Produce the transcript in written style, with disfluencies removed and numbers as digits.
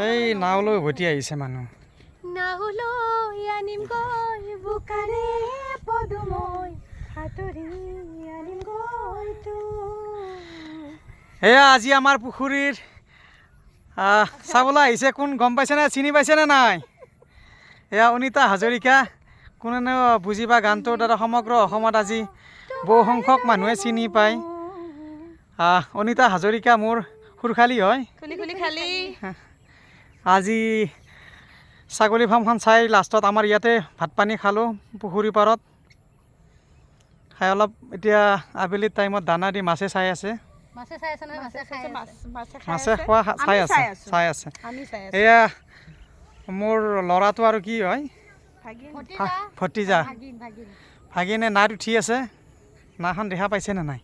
এই নাওলৈ উভতি আহিছে মানুহ। নাওলৈ আনিম গৈ বোকাৰে পদুমৈ হাতৰি আনিম গৈ এয়া আজি আমাৰ পুখুৰীৰ চাবলৈ আহিছে। কোন গম পাইছেনে, চিনি পাইছেনে নাই? এয়া অনিতা হাজৰিকা। কোনেও বুজি পায় গানটোৰ দ্বাৰা সমগ্ৰ অসমত আজি বহু সংখ্যক মানুহে চিনি পায়। অনিতা হাজৰিকা মোৰ সুৰখালী হয়। আজি ছাগলী ফাৰ্মখন চাই লাষ্টত আমাৰ ইয়াতে ভাত পানী খালোঁ পুখুৰী পাৰত। খাই অলপ এতিয়া আবেলি টাইমত দানা দি মাছে চাই আছে। মাছে খোৱা চাই আছে। এয়া মোৰ ল'ৰাটো আৰু কি হয়, ভতিজা ভাগিনে নাত উঠি আছে। নাখন দেখা পাইছেনে নাই?